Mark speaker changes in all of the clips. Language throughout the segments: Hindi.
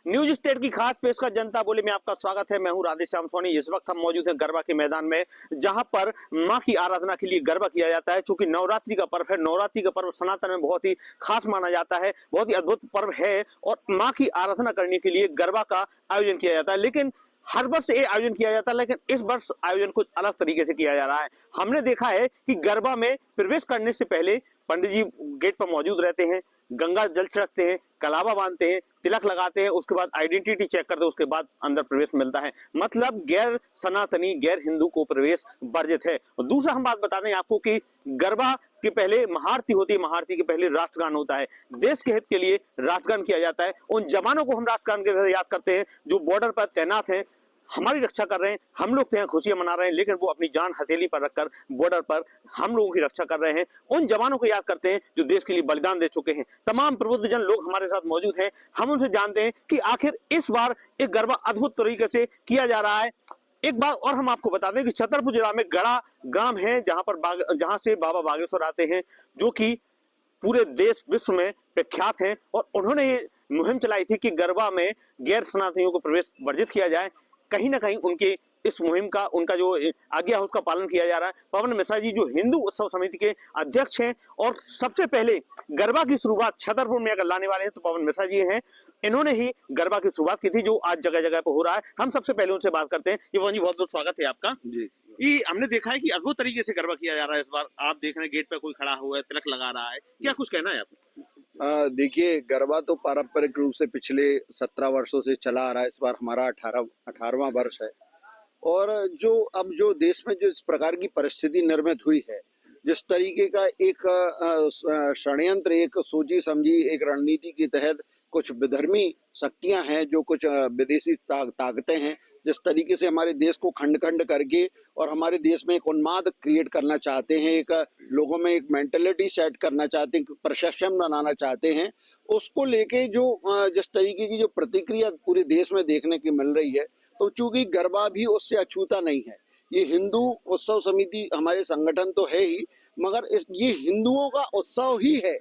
Speaker 1: न्यूज स्टेट की खास पेशकश जनता बोले में आपका स्वागत है। मैं हूं राधेश्याम सोनी। इस वक्त हम मौजूद हैं गरबा के मैदान में, जहां पर मां की आराधना के लिए गरबा किया जाता है। चूंकि नवरात्रि का पर्व है, नवरात्रि का पर्व सनातन में बहुत ही खास माना जाता है, बहुत ही अद्भुत पर्व है और मां की आराधना करने के लिए गरबा का आयोजन किया जाता है। लेकिन हर वर्ष ये आयोजन किया जाता है, लेकिन इस वर्ष आयोजन कुछ अलग तरीके से किया जा रहा है। हमने देखा है कि गरबा में प्रवेश करने से पहले पंडित जी गेट पर मौजूद रहते हैं, गंगा जल छिड़कते हैं, कलावा बांधते हैं, तिलक लगाते हैं, उसके बाद आइडेंटिटी चेक करते हैं, उसके बाद अंदर प्रवेश मिलता है। मतलब गैर सनातनी, गैर हिंदू को प्रवेश वर्जित है। और दूसरा हम बात बता दें आपको कि गरबा के पहले महाआरती होती है, महाआरती के पहले राष्ट्रगान होता है। देश के हित के लिए राष्ट्रगान किया जाता है। उन जवानों को हम राष्ट्रगान के याद करते हैं जो बॉर्डर पर तैनात हैं, हमारी रक्षा कर रहे हैं। हम लोग तो यहाँ खुशियां मना रहे हैं, लेकिन वो अपनी जान हथेली पर रखकर बॉर्डर पर हम लोगों की रक्षा कर रहे हैं। उन जवानों को याद करते हैं जो देश के लिए बलिदान दे चुके हैं। तमाम प्रबुद्धजन लोग हमारे साथ मौजूद हैं। हम उनसे जानते हैं कि आखिर इस बार एक गरबा अद्भुत तरीके से किया जा रहा है। एक बार और हम आपको बता दें कि छतरपुर जिला में गड़ा गांव है, जहां से बाबा बागेश्वर आते हैं, जो कि पूरे देश विश्व में प्रख्यात हैं। और उन्होंने ये मुहिम चलाई थी कि गरबा में गैर सनातनियों को प्रवेश वर्जित किया जाए। कहीं ना कहीं उनके इस मुहिम का, उनका जो आज्ञा है, उसका पालन किया जा रहा है। पवन मिश्रा जी जो हिंदू उत्सव समिति के अध्यक्ष हैं और सबसे पहले गरबा की शुरुआत छतरपुर में अगर लाने वाले हैं तो पवन मिश्रा जी हैं। इन्होंने ही गरबा की शुरुआत की थी, जो आज जगह जगह पर हो रहा है। हम सबसे पहले उनसे बात करते हैं। ये पवन जी, बहुत बहुत स्वागत है आपका जी। ये हमने देखा है कि अद्भुत तरीके से गरबा किया जा रहा है। इस बार आप देख रहे हैं गेट पे कोई खड़ा हुआ है, तिलक लगा रहा है, क्या कुछ कहना है आपको?
Speaker 2: देखिए, गरबा तो पारंपरिक रूप से पिछले 17 वर्षों से चला आ रहा है। इस बार हमारा 18वां वर्ष है। और जो देश में जो इस प्रकार की परिस्थिति निर्मित हुई है, जिस तरीके का एक षड्यंत्र, एक सोची समझी एक रणनीति के तहत कुछ विधर्मी शक्तियां हैं, जो कुछ विदेशी ताकतें हैं, जिस तरीके से हमारे देश को खंड खंड करके और हमारे देश में एक उन्माद क्रिएट करना चाहते हैं, एक लोगों में एक मेंटेलिटी सेट करना चाहते हैं, परसेप्शन बनाना चाहते हैं, उसको लेके जो जिस तरीके की जो प्रतिक्रिया पूरे देश में देखने की मिल रही है, तो चूंकि गरबा भी उससे अछूता नहीं है। ये हिंदू उत्सव समिति हमारे संगठन तो है ही, मगर ये हिंदुओं का उत्सव ही है।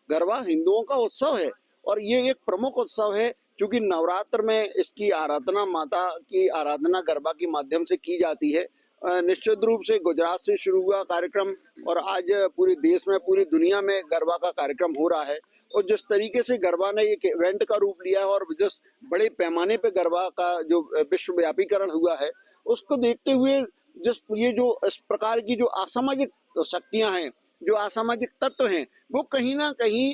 Speaker 2: गरबा हिंदुओं का उत्सव है और ये एक प्रमुख उत्सव है, क्योंकि नवरात्र में इसकी आराधना, माता की आराधना गरबा के माध्यम से की जाती है। निश्चित रूप से गुजरात से शुरू हुआ कार्यक्रम और आज पूरे देश में, पूरी दुनिया में गरबा का कार्यक्रम हो रहा है। और जिस तरीके से गरबा ने एक इवेंट का रूप लिया है और जिस बड़े पैमाने पे गरबा का जो विश्वव्यापीकरण हुआ है, उसको देखते हुए ये जो इस प्रकार की जो असामाजिक शक्तियां हैं, जो असामाजिक तत्व हैं, वो कहीं ना कहीं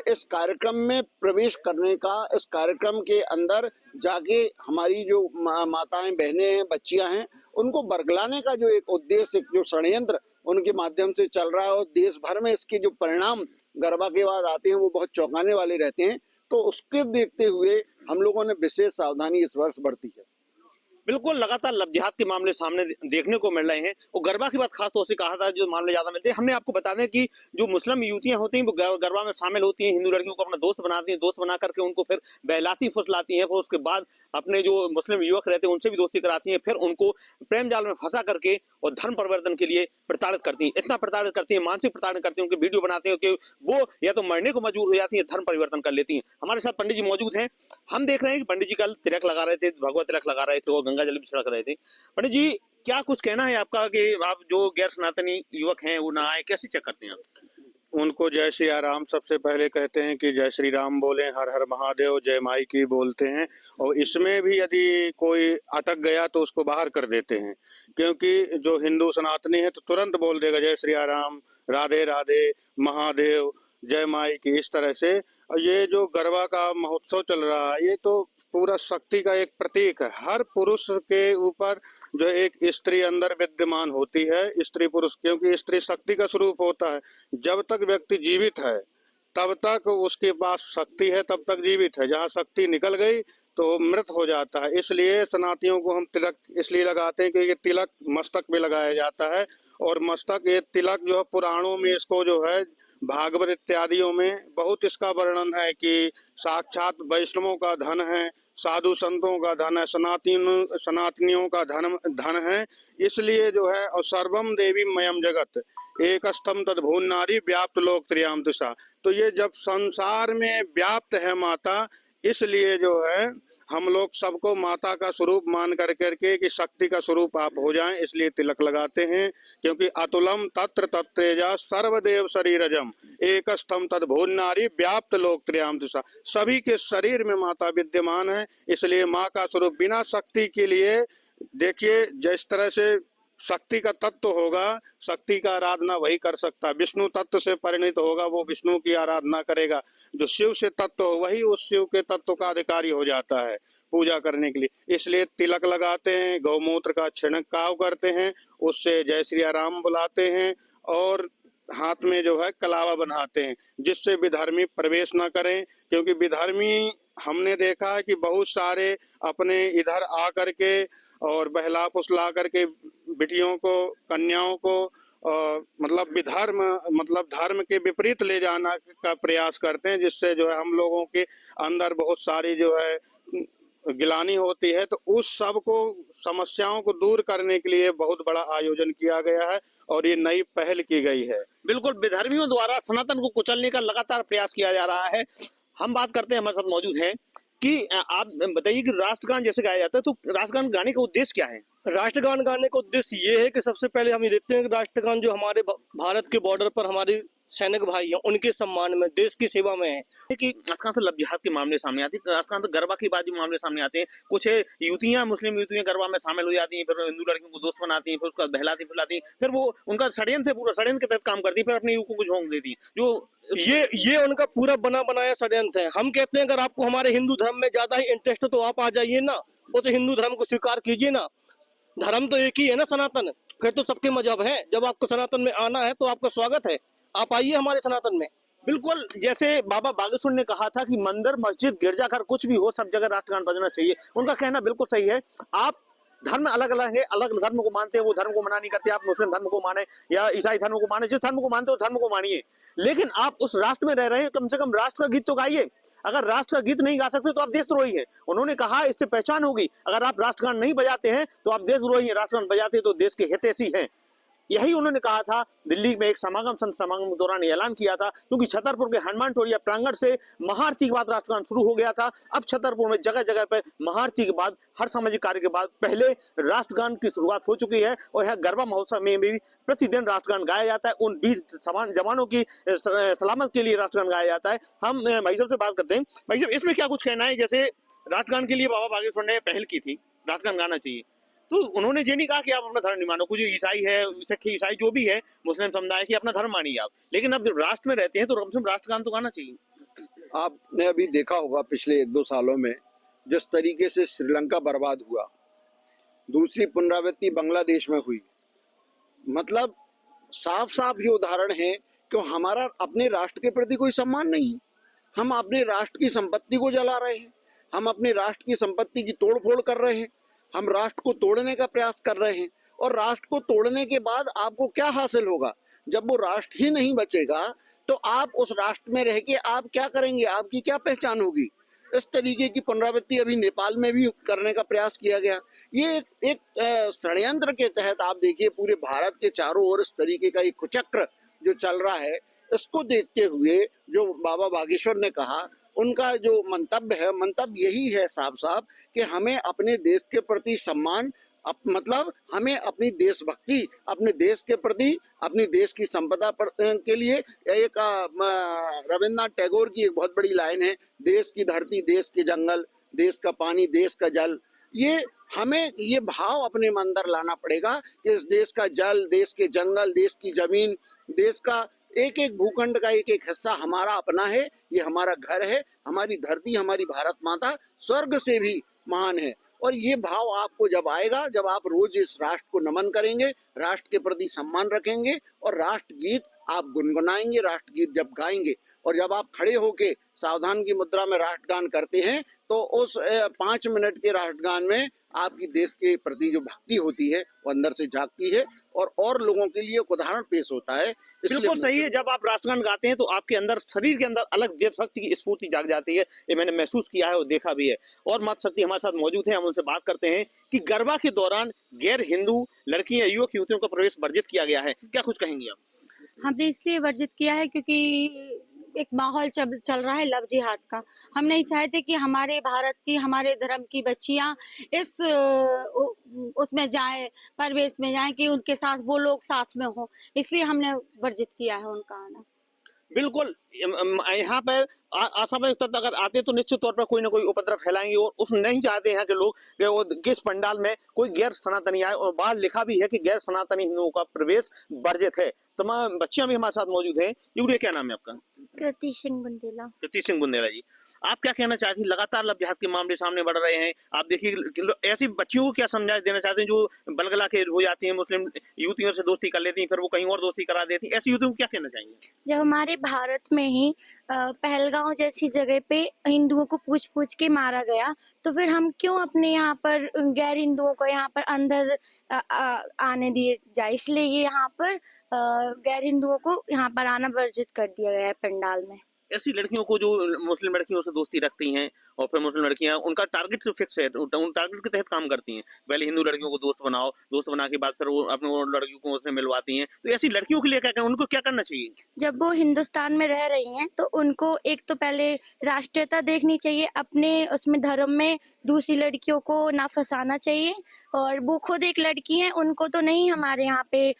Speaker 2: इस कार्यक्रम में प्रवेश करने का, इस कार्यक्रम के अंदर जाके हमारी जो माताएं, बहनें हैं, बच्चियां हैं, उनको बरगलाने का जो एक उद्देश्य, जो षड्यंत्र उनके माध्यम से चल रहा है और देश भर में इसके जो परिणाम गरबा के बाद आते हैं वो बहुत चौंकाने वाले रहते हैं। तो उसके देखते हुए हम लोगों ने विशेष सावधानी इस वर्ष बरती है।
Speaker 1: बिल्कुल, लगातार लव-जिहाद के मामले सामने देखने को मिल रहे हैं और गरबा की बात खास तौर से कहा था, जो मामले ज्यादा मिलते हैं। हमने आपको बता दें कि जो मुस्लिम युवतियां होती हैं वो गरबा में शामिल होती हैं, हिंदू लड़कियों को अपना दोस्त बनाती हैं, दोस्त बना करके उनको फिर बहलाती फुसलाती हैं, फिर उसके बाद अपने जो मुस्लिम युवक रहते हैं उनसे भी दोस्ती कराती हैं, फिर उनको प्रेम जाल में फंसा करके और धर्म परिवर्तन के लिए प्रताड़ित करती हैं। इतना प्रताड़ित करती हैं, मानसिक प्रताड़ित करती हैं, उनके वीडियो बनाते हैं कि वो या तो मरने को मजबूर हो जाती है, धर्म परिवर्तन कर लेती हैं। हमारे साथ पंडित जी मौजूद हैं। हम देख रहे हैं कि पंडित जी कल तिलक लगा रहे थे, भगवा तिलक लगा रहे थे और गंगा जल भी छिड़क रहे थे। पंडित जी, क्या कुछ कहना है आपका कि आप जो गैर सनातनी युवक हैं वो ना आए, कैसे चेक करते हैं आप?
Speaker 3: उनको जय श्री राम सबसे पहले कहते हैं कि जय श्री राम बोलें, हर हर महादेव, जय माई की बोलते हैं। और इसमें भी यदि कोई अटक गया तो उसको बाहर कर देते हैं, क्योंकि जो हिंदू सनातनी है तो तुरंत बोल देगा जय श्री राम, राधे राधे, महादेव, जय माई की, इस तरह से। और ये जो गरबा का महोत्सव चल रहा है, ये तो पूरा शक्ति का एक प्रतीक है। हर पुरुष के ऊपर जो एक स्त्री अंदर विद्यमान होती है, स्त्री पुरुष, क्योंकि स्त्री शक्ति का स्वरूप होता है। जब तक व्यक्ति जीवित है तब तक उसके पास शक्ति है, तब तक जीवित है। जहाँ शक्ति निकल गई तो मृत हो जाता है। इसलिए सनातनियों को हम तिलक इसलिए लगाते हैं कि ये तिलक मस्तक में लगाया जाता है। और मस्तक, ये तिलक जो है पुराणों में, इसको जो है भागवत इत्यादियों में बहुत इसका वर्णन है कि साक्षात वैष्णवों का धन है, साधु संतों का धन है, सनातनियों का धन है। इसलिए जो है, और सर्वम देवी मयम जगत एक स्तम तद्भुवन नारी व्याप्त लोक त्रयाम दिशा। तो ये जब संसार में व्याप्त है माता, इसलिए जो है हम लोग सबको माता का स्वरूप मान कर करके कि शक्ति का स्वरूप आप हो जाएं, इसलिए तिलक लगाते हैं। क्योंकि अतुलम तत्र तत्तेजा सर्वदेव शरीरजम एकस्थम तद भुवन नारी व्याप्त लोक त्रयाम दिशा, सभी के शरीर में माता विद्यमान है। इसलिए माँ का स्वरूप बिना शक्ति के लिए, देखिए जिस तरह से शक्ति का तत्व होगा, शक्ति का आराधना वही कर सकता है। विष्णु तत्व से परिणित होगा, वो विष्णु की आराधना करेगा। जो शिव से तत्व हो वही उस शिव के तत्व का अधिकारी हो जाता है पूजा करने के लिए। इसलिए तिलक लगाते हैं, गौमूत्र का छिड़काव करते हैं, उससे जय श्री राम बुलाते हैं और हाथ में जो है कलावा बनाते हैं, जिससे विधर्मी प्रवेश न करें। क्योंकि विधर्मी हमने देखा है कि बहुत सारे अपने इधर आकर के और बहला फुसला करके बिटियों को, कन्याओं को मतलब विधर्म, मतलब धर्म के विपरीत ले जाना का प्रयास करते हैं, जिससे जो है हम लोगों के अंदर बहुत सारी जो है गिलानी होती है। तो उस सब को, समस्याओं को दूर करने के लिए बहुत बड़ा आयोजन किया गया है और ये नई पहल की गई है।
Speaker 1: बिल्कुल, विधर्मियों द्वारा सनातन को कुचलने का लगातार प्रयास किया जा रहा है। हम बात करते हैं, हमारे साथ मौजूद हैं कि आप बताइए कि राष्ट्रगान जैसे गाया जाता है, तो राष्ट्रगान गाने का उद्देश्य क्या है?
Speaker 4: राष्ट्रगान गाने का उद्देश्य ये है कि सबसे पहले हम ये देखते हैं कि राष्ट्रगान जो हमारे भारत के बॉर्डर पर हमारे सैनिक भाई हैं, उनके सम्मान में, देश की सेवा में है।
Speaker 1: कि आजकल तो लव जिहाद के मामले सामने आते हैं, आजकल तो गरबा की बात मामले सामने आते हैं। कुछ युवतियां, मुस्लिम युवतियां गरबा में शामिल हो जाती हैं, फिर हिंदू लड़कियों को दोस्त बनाती हैं, फिर उसका बहलाती फुलाती, फिर वो उनका षड्यंत्र है, पूरा षड्यंत्र के तहत काम करती है, फिर अपने युवकों को झोंक देती है। जो
Speaker 4: ये उनका पूरा बना बनाया षड्यंत्र है। हम कहते हैं अगर आपको हमारे हिंदू धर्म में ज्यादा ही इंटरेस्ट है तो आप आ जाइए ना, उस हिंदू धर्म को स्वीकार कीजिए ना। धर्म तो एक ही है ना, सनातन। फिर तो सबके मजहब हैं। जब आपको सनातन में आना है तो आपका स्वागत है, आप आइए हमारे सनातन में।
Speaker 1: बिल्कुल, जैसे बाबा बागेश्वर ने कहा था कि मंदिर, मस्जिद, गिरजाघर कुछ भी हो, सब जगह राष्ट्रगान बजना चाहिए। उनका कहना बिल्कुल सही है। आप धर्म अलग अलग है, अलग धर्म को मानते हैं, वो धर्म को मना नहीं करते। आप मुस्लिम धर्म को माने या ईसाई धर्म को माने, जिस धर्म को मानते हो धर्म को मानिए, लेकिन आप उस राष्ट्र में रह रहे हैं, कम से कम राष्ट्र का गीत तो गाइए। अगर राष्ट्र का गीत नहीं गा सकते तो आप देशद्रोही हैं। उन्होंने कहा इससे पहचान होगी, अगर आप राष्ट्रगान नहीं बजाते हैं तो आप देशद्रोही हैं, राष्ट्रगान बजाते हैं तो देश के हितैषी हैं। यही उन्होंने कहा था दिल्ली में एक समागम, संत समागम के दौरान ऐलान किया था। क्योंकि छतरपुर के हनुमान टोलिया प्रांगण से महाआरती के बाद राष्ट्रगान शुरू हो गया था। अब छतरपुर में जगह जगह पर महाआरती के बाद, हर सामाजिक कार्य के बाद पहले राष्ट्रगान की शुरुआत हो चुकी है। और यह गरबा महोत्सव में भी प्रतिदिन राष्ट्रगान गाया जाता है। उन वीर जवानों की सलामत के लिए राष्ट्रगान गाया जाता है। हम भाई साहब से बात करते हैं। भाई साहब, इसमें क्या कुछ कहना है? जैसे राष्ट्रगान के लिए बाबा बागेश्वर ने पहल की थी, राष्ट्रगान गाना चाहिए, तो उन्होंने ये नहीं कहा कि आप अपना धर्म नहीं मानो। कुछ ईसाई है, सिख ईसाई जो भी है, मुस्लिम समुदाय की, अपना धर्म मानिए आप, लेकिन अब जब राष्ट्र में रहते हैं तो कम से कम राष्ट्रगान तो गाना चाहिए।
Speaker 2: आपने अभी देखा होगा पिछले 1-2 सालों में जिस तरीके से श्रीलंका बर्बाद हुआ, दूसरी पुनरावृत्ति बांग्लादेश में हुई, मतलब साफ साफ ये उदाहरण है कि हमारा अपने राष्ट्र के प्रति कोई सम्मान नहीं है। हम अपने राष्ट्र की संपत्ति को जला रहे हैं, हम अपने राष्ट्र की संपत्ति की तोड़फोड़ कर रहे हैं, हम राष्ट्र को तोड़ने का प्रयास कर रहे हैं। और राष्ट्र को तोड़ने के बाद आपको क्या हासिल होगा? जब वो राष्ट्र ही नहीं बचेगा तो आप उस राष्ट्र में रह के आप क्या करेंगे? आपकी क्या पहचान होगी? इस तरीके की पुनरावृत्ति अभी नेपाल में भी करने का प्रयास किया गया। ये एक षड्यंत्र के तहत आप देखिए पूरे भारत के चारों ओर इस तरीके का एक कुचक्र जो चल रहा है, इसको देखते हुए जो बाबा बागेश्वर ने कहा, उनका जो मंतव्य है, मंतव्य यही है साफ साफ कि हमें अपने देश के प्रति सम्मान, मतलब हमें अपनी देशभक्ति, अपने देश के प्रति, अपनी देश की संपदा के लिए एक रविन्द्रनाथ टैगोर की एक बहुत बड़ी लाइन है, देश की धरती, देश के जंगल, देश का पानी, देश का जल। ये हमें ये भाव अपने में अंदर लाना पड़ेगा कि इस देश का जल, देश के जंगल, देश की जमीन, देश का एक एक भूखंड का एक एक हिस्सा हमारा अपना है, ये हमारा घर है, हमारी धरती, हमारी भारत माता स्वर्ग से भी महान है। और ये भाव आपको जब आएगा, जब आप रोज इस राष्ट्र को नमन करेंगे, राष्ट्र के प्रति सम्मान रखेंगे और राष्ट्रगीत आप गुनगुनाएंगे, राष्ट्रगीत जब गाएंगे और जब आप खड़े होके सावधान की मुद्रा में राष्ट्रगान करते हैं तो उस 5 मिनट के राष्ट्रगान में आपकी देश के प्रति जो भक्ति होती है वो अंदर से जागती है और लोगों के लिए एक उदाहरण पेश होता है।
Speaker 1: बिल्कुल सही है। जब आप राष्ट्रगान गाते हैं तो आपके अंदर, शरीर के अंदर अलग देशभक्ति की स्फूर्ति जाग जाती है। ये मैंने महसूस किया है और देखा भी है। और माता शक्ति हमारे साथ मौजूद है, हम उनसे बात करते हैं कि गरबा के दौरान गैर हिंदू लड़कियां, युवक युवतियों का प्रवेश वर्जित किया गया है, क्या कुछ कहेंगे आप?
Speaker 5: हमने इसलिए वर्जित किया है क्योंकि एक माहौल चल रहा है लव जिहाद का। हम नहीं चाहते कि हमारे भारत की, हमारे धर्म की बच्चियां इस उसमें जाए, परिवेश में जाए कि उनके साथ वो लोग साथ में हो, इसलिए हमने वर्जित किया है उनका आना।
Speaker 1: बिल्कुल यहाँ पर असमय तक अगर आते तो निश्चित तौर पर कोई ना कोई उपद्रव फैलाएंगे और उस नहीं चाहते हैं कि लोग कि वो किस पंडाल में कोई गैर सनातनी आए। और बाहर लिखा भी है कि गैर सनातनी हिंदुओं का प्रवेश वर्जित है। तमाम बच्चियां भी हमारे साथ मौजूद हैं। युवती, क्या नाम है आपका?
Speaker 5: कृति सिंह बुंदेला।
Speaker 1: कृति सिंह बुंदेला जी, आप क्या कहना चाहती हैं? लगातार लव जिहाद के मामले सामने बढ़ रहे हैं। आप देखिए ऐसी बच्चियों को क्या समझा देना चाहते हैं जो बलगला के हो जाती हैं, मुस्लिम युवतियों से दोस्ती कर लेती हैं, फिर वो कहीं और दोस्ती करा देती हैं, ऐसी युवतियों को क्या कहना चाहेंगे?
Speaker 5: जब हमारे भारत में ही पहलगांव जैसी जगह पे हिंदुओं को पूछ पूछ के मारा गया, तो फिर हम क्यों अपने यहाँ पर गैर हिंदुओं को यहाँ पर अंदर आने दिए जाए? इसलिए ये यहाँ पर गैर हिंदुओं को यहाँ पर आना वर्जित कर दिया गया है पंडाल में।
Speaker 1: ऐसी लड़कियों को जो मुस्लिम लड़कियों से दोस्ती रखती हैं और फिर मुस्लिम लड़कियां, उनका टारगेट तो फिक्स है, उन टारगेट के तहत काम करती हैं। पहले हिंदू लड़कियों को दोस्त बनाओ, दोस्त बना के बाद फिर वो अपने वो लड़कियों को उससे मिलवाती हैं। तो ऐसी लड़कियों के लिए क्या करना, उनको क्या करना चाहिए?
Speaker 5: जब वो हिंदुस्तान में रह रही हैं तो उनको एक तो पहले राष्ट्रीयता देखनी चाहिए, अपने उसमें धर्म में दूसरी लड़कियों को ना फंसाना चाहिए। और वो खुद एक लड़की हैं, उनको तो नहीं, हमारे यहाँ पे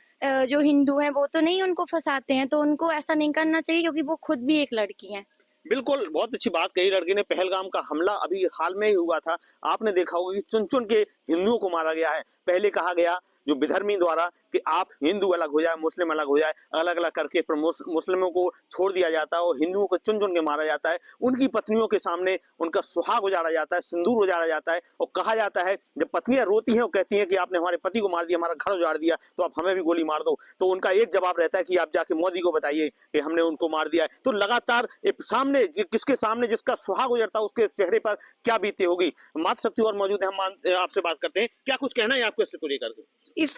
Speaker 5: जो हिंदू हैं वो तो नहीं उनको फंसाते हैं, तो उनको ऐसा नहीं करना चाहिए क्योंकि वो खुद भी एक लड़की हैं।
Speaker 1: बिल्कुल, बहुत अच्छी बात कही लड़की ने। पहलगाम का हमला अभी हाल में ही हुआ था। आपने देखा होगा कि चुन चुन के हिंदुओं को मारा गया है। पहले कहा गया जो विधर्मी द्वारा कि आप हिंदू अलग हो जाए, मुस्लिम अलग हो जाए, अलग अलग करके फिर मुस्लिमों को छोड़ दिया जाता है और हिंदुओं को चुन चुन के मारा जाता है। उनकी पत्नियों के सामने उनका सुहाग उजाड़ा जाता है, सिंदूर उजाड़ा जाता है और कहा जाता है, जब पत्नियां रोती हैं और कहती हैं कि आपने हमारे पति को मार दिया, हमारा घर उजाड़ दिया, तो आप हमें भी गोली मार दो, तो उनका एक जवाब रहता है कि आप जाके मोदी को बताइए कि हमने उनको मार दिया है। तो लगातार सामने किसके सामने जिसका सुहाग उजड़ता है उसके चेहरे पर क्या बीती होगी। मातृशक्ति और मौजूद है, हम आपसे बात करते हैं। क्या कुछ कहना है आपको इसको लेकर के?
Speaker 6: इस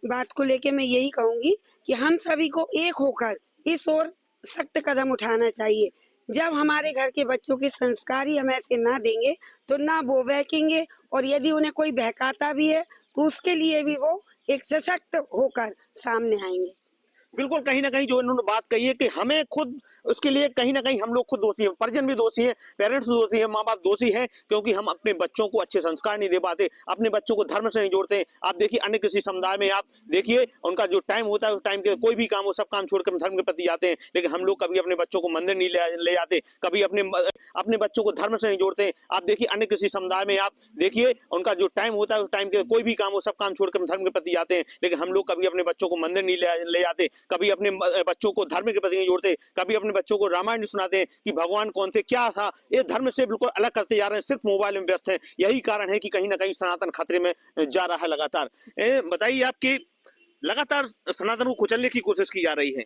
Speaker 6: बात को लेके मैं यही कहूंगी कि हम सभी को एक होकर इस ओर सख्त कदम उठाना चाहिए। जब हमारे घर के बच्चों के संस्कार ही हम ऐसे ना देंगे तो ना वो बहकेंगे, और यदि उन्हें कोई बहकाता भी है तो उसके लिए भी वो एक सशक्त होकर सामने आएंगे।
Speaker 1: बिल्कुल, कहीं ना कहीं जो इन्होंने बात कही है कि हमें खुद उसके लिए कहीं ना कहीं हम लोग खुद दोषी हैं, परिजन भी दोषी हैं, पेरेंट्स दोषी हैं, माँ बाप दोषी हैं, क्योंकि हम अपने बच्चों को अच्छे संस्कार नहीं दे पाते, अपने बच्चों को धर्म से नहीं जोड़ते। आप देखिए अन्य किसी समुदाय में आप देखिए उनका जो टाइम होता है उस टाइम के कोई भी काम हो, सब काम छोड़कर धर्म के प्रति जाते हैं। लेकिन हम लोग कभी अपने बच्चों को मंदिर नहीं ले जाते, कभी अपने बच्चों को धर्म से नहीं जोड़ते। आप देखिए अन्य किसी समुदाय में आप देखिए उनका जो टाइम होता है उस टाइम के कोई भी काम हो, सब काम छोड़कर धर्म के प्रति जाते हैं। लेकिन हम लोग कभी अपने बच्चों को मंदिर नहीं ले जाते, कभी अपने बच्चों को धर्म के प्रति नहीं जोड़ते, कभी अपने बच्चों को रामायण नहीं सुनाते हैं कि भगवान कौन थे, क्या था। ये धर्म से बिल्कुल अलग करते जा रहे हैं, सिर्फ मोबाइल में व्यस्त हैं। यही कारण है कि कहीं ना कहीं सनातन खतरे में जा रहा है लगातार। बताइए आपकी लगातार सनातन को कुचलने की कोशिश की जा रही है।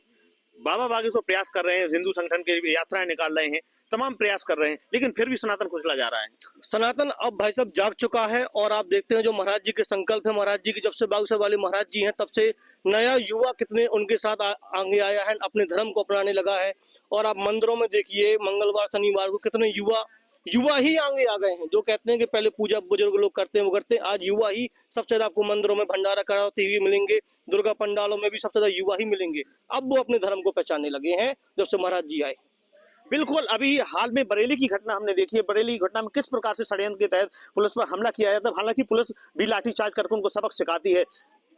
Speaker 1: बाबा बागेश्वर प्रयास कर रहे हैं, हिंदू संगठन के यात्राएं निकाल रहे हैं, तमाम प्रयास कर रहे हैं, लेकिन फिर भी सनातन कुचला जा रहा है।
Speaker 4: सनातन अब भाई साहब जाग चुका है। और आप देखते हैं जो महाराज जी के संकल्प है, महाराज जी की जब से बागेश्वर वाले महाराज जी हैं तब से नया युवा कितने उनके साथ आगे आया है, अपने धर्म को अपनाने लगा है। और आप मंदिरों में देखिए मंगलवार शनिवार को कितने युवा ही आगे आ गए हैं। जो कहते हैं कि पहले पूजा बुजुर्ग लोग करते हैं वो करते हैं, आज युवा ही सबसे ज्यादा आपको मंदिरों में भंडारा कराते हुए मिलेंगे, दुर्गा पंडालों में भी सबसे ज्यादा युवा ही मिलेंगे। अब वो अपने धर्म को पहचानने लगे हैं जब से महाराज जी आए।
Speaker 1: बिल्कुल, अभी हाल में बरेली की घटना हमने देखी है। बरेली की घटना में किस प्रकार से षड्यंत्र के तहत पुलिस पर हमला किया जाता है, हालांकि पुलिस भी लाठीचार्ज करके उनको सबक सिखाती है।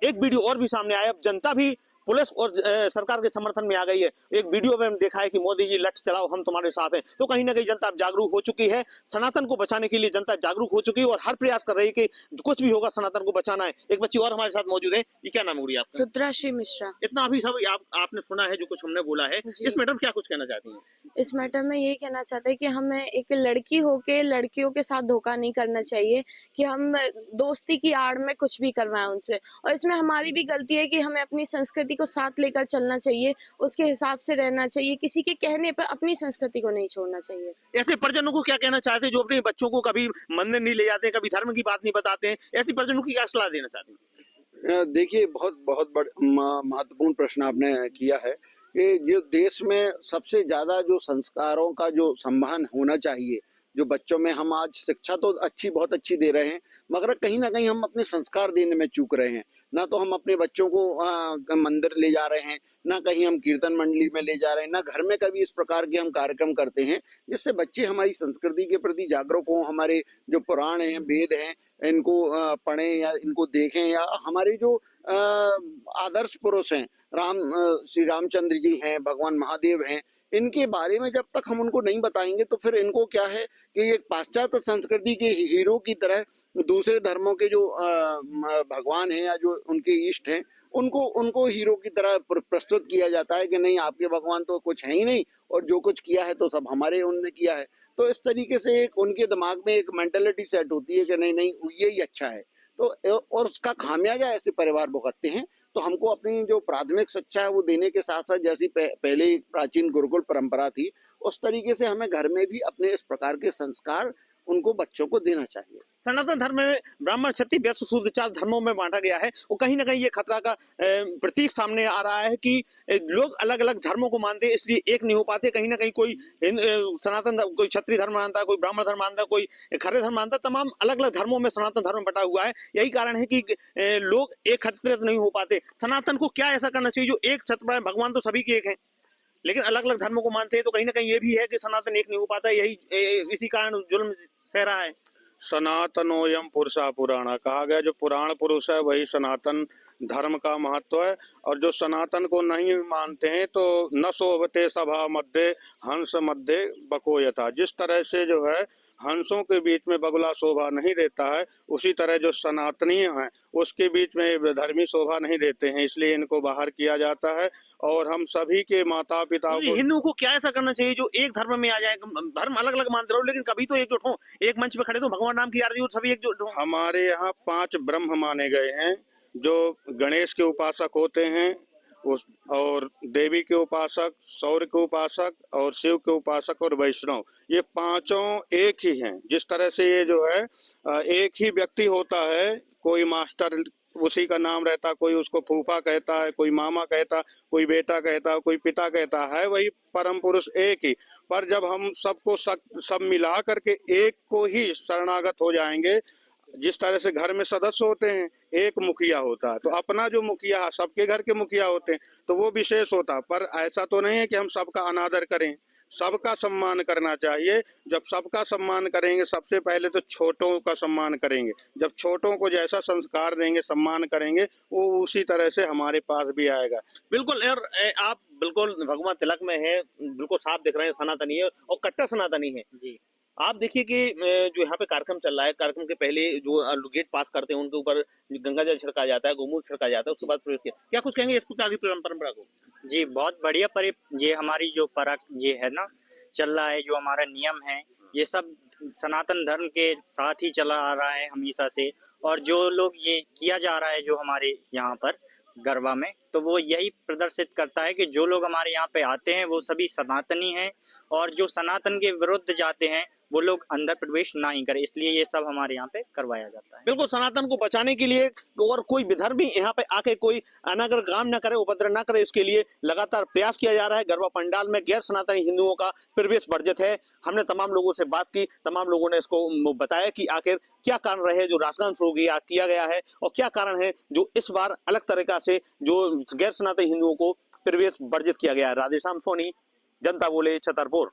Speaker 1: एक वीडियो और भी सामने आया, अब जनता भी पुलिस और सरकार के समर्थन में आ गई है। एक वीडियो में हमने देखा है कि मोदी जी लठ चलाओ हम तुम्हारे साथ हैं। तो कहीं ना कहीं जनता जागरूक हो चुकी है, सनातन को बचाने के लिए जनता जागरूक हो चुकी है और हर प्रयास कर रही है कि कुछ भी होगा सनातन को बचाना है। एक बच्ची और हमारे साथ मौजूद है, ये क्या नाम हो रही है आपका?
Speaker 5: रुद्राश्री मिश्रा।
Speaker 1: इतना अभी सब आपने सुना है जो कुछ हमने बोला है, इस मैडम क्या कुछ कहना चाहती हैं?
Speaker 7: इस मैटर में ये कहना चाहते हैं कि हमें एक लड़की होके लड़कियों के साथ धोखा नहीं करना चाहिए कि हम दोस्ती की आड़ में कुछ भी करवाएं उनसे। और इसमें हमारी भी गलती है कि हमें अपनी संस्कृति को साथ लेकर चलना चाहिए, उसके हिसाब से रहना चाहिए, किसी के कहने पर अपनी संस्कृति को नहीं छोड़ना चाहिए।
Speaker 1: ऐसे परिजनों को क्या कहना चाहते हैं जो अपने बच्चों को कभी मंदिर नहीं ले जाते, कभी धर्म की बात नहीं बताते हैं? ऐसे परिजनों की क्या सलाह देना चाहते हैं?
Speaker 2: देखिए, बहुत महत्वपूर्ण प्रश्न आपने किया है। ये जो देश में सबसे ज्यादा जो संस्कारों का जो संवहन होना चाहिए, जो बच्चों में हम आज शिक्षा तो बहुत अच्छी दे रहे हैं, मगर कहीं ना कहीं हम अपने संस्कार देने में चूक रहे हैं। ना तो हम अपने बच्चों को मंदिर ले जा रहे हैं, ना कहीं हम कीर्तन मंडली में ले जा रहे हैं, ना घर में कभी इस प्रकार के हम कार्यक्रम करते हैं जिससे बच्चे हमारी संस्कृति के प्रति जागरूक हों, हमारे जो पुराण हैं, वेद हैं, इनको पढ़ें या इनको देखें, या हमारे जो आदर्श पुरुष हैं, श्री रामचंद्र जी हैं, भगवान महादेव हैं, इनके बारे में जब तक हम उनको नहीं बताएंगे तो फिर इनको क्या है कि एक पाश्चात्य संस्कृति के हीरो की तरह दूसरे धर्मों के जो भगवान हैं या जो उनके इष्ट हैं उनको हीरो की तरह प्रस्तुत किया जाता है कि नहीं, आपके भगवान तो कुछ है ही नहीं और जो कुछ किया है तो सब हमारे उनने किया है। तो इस तरीके से एक उनके दिमाग में एक मेंटेलिटी सेट होती है कि नहीं नहीं यही अच्छा है, तो और उसका खामियाजा ऐसे परिवार भुगतते हैं। तो हमको अपनी जो प्राथमिक शिक्षा है वो देने के साथ साथ जैसी पहले एक प्राचीन गुरुकुल परंपरा थी उस तरीके से हमें घर में भी अपने इस प्रकार के संस्कार उनको बच्चों को देना चाहिए।
Speaker 1: सनातन धर्म में ब्राह्मण, क्षत्रिय, वैश्य, शूद्र 4 धर्मों में बांटा गया है और कहीं ना कहीं ये खतरा का प्रतीक सामने आ रहा है कि लोग अलग अलग धर्मों को मानते हैं, इसलिए एक नहीं हो पाते। कहीं ना कहीं कोई सनातन, कोई क्षत्रिय धर्म मानता है, कोई ब्राह्मण धर्म मानता है, कोई खरे धर्म मानता है, तमाम अलग अलग धर्मों में सनातन धर्म बटा हुआ है। यही कारण है कि लोग एक एकत्रित नहीं हो पाते। सनातन को क्या ऐसा करना चाहिए जो एक छत्र, भगवान तो सभी के एक हैं लेकिन अलग अलग धर्मों को मानते हैं, तो कहीं ना कहीं ये भी है कि सनातन एक नहीं हो पाता। यही इसी कारण जुल्म सह रहा है।
Speaker 3: सनातनोयम पुरुषा पुराणा कहा गया, जो पुराण पुरुष है वही सनातन धर्म का महत्व है। और जो सनातन को नहीं मानते हैं तो न शोभते सभा मध्य हंस मध्य बको यथा, जिस तरह से जो है हंसों के बीच में बगुला शोभा नहीं देता है, उसी तरह जो सनातनी हैं उसके बीच में धर्मी शोभा नहीं देते हैं, इसलिए इनको बाहर किया जाता है। और हम सभी के माता पिता को,
Speaker 1: हिंदुओं को क्या ऐसा करना चाहिए जो एक धर्म में आ जाए? धर्म अलग अलग मानते रहो लेकिन कभी तो एकजुट हो, एक मंच पे खड़े तो भगवान राम की आरती हो, सभी एकजुट हो।
Speaker 3: हमारे यहाँ 5 ब्रह्म माने गए हैं, जो गणेश के उपासक होते हैं और देवी के उपासक, सौर्य के उपासक और शिव के उपासक और वैष्णव, ये पांचों एक ही हैं। जिस तरह से ये जो है एक ही व्यक्ति होता है, कोई मास्टर उसी का नाम रहता, कोई उसको फूफा कहता है, कोई मामा कहता, कोई बेटा कहता, कोई पिता कहता है, वही परम पुरुष एक ही। पर जब हम सबको सब मिला करके एक को ही शरणागत हो जाएंगे, जिस तरह से घर में सदस्य होते हैं, एक मुखिया होता है, तो अपना जो मुखिया सबके घर के मुखिया होते हैं तो वो विशेष होता। पर ऐसा तो नहीं है कि हम सबका अनादर करें, सबका सम्मान करना चाहिए। जब सबका सम्मान करेंगे, सबसे पहले तो छोटों का सम्मान करेंगे। जब छोटों को जैसा संस्कार देंगे, सम्मान करेंगे, वो उसी तरह से हमारे पास भी आएगा।
Speaker 1: बिल्कुल। और आप बिल्कुल भगवान तिलक में है, बिल्कुल साफ दिख रहे हैं, सनातनी है और कट्टर सनातनी है जी। आप देखिए कि जो यहाँ पे कार्यक्रम चल रहा है, कार्यक्रम के पहले जो गेट पास करते हैं उनके ऊपर गंगा जल छिड़का जाता है, गोमूत्र छिड़का जाता है, उसके बाद प्रवेश किया। क्या कुछ कहेंगे इस पुरानी परंपरा को?
Speaker 8: जी बहुत बढ़िया। पर ये हमारी जो ये है ना चल रहा है, जो हमारा नियम है, ये सब सनातन धर्म के साथ ही चला आ रहा है हमेशा से। और जो लोग ये किया जा रहा है जो हमारे यहाँ पर गरबा में, तो वो यही प्रदर्शित करता है कि जो लोग हमारे यहाँ पे आते हैं वो सभी सनातनी हैं, और जो सनातन के विरुद्ध जाते हैं वो लोग अंदर प्रवेश ना ही करें, इसलिए ये सब हमारे यहाँ पे करवाया जाता है।
Speaker 1: बिल्कुल, सनातन को बचाने के लिए और कोई विधर्मी यहाँ पे आके कोई अनागर काम न करे, उपद्रव न करे, इसके लिए लगातार प्रयास किया जा रहा है। गरबा पंडाल में गैर सनातनी हिंदुओं का प्रवेश वर्जित है। हमने तमाम लोगों से बात की, तमाम लोगों ने इसको बताया कि आखिर क्या कारण रहे जो राष्ट्रगान शुरू किया गया है और क्या कारण है जो इस बार अलग तरीका से जो गैर सनातनी हिंदुओं को प्रवेश वर्जित किया गया है। राधेश्याम सोनी, जनता बोले, छतरपुर।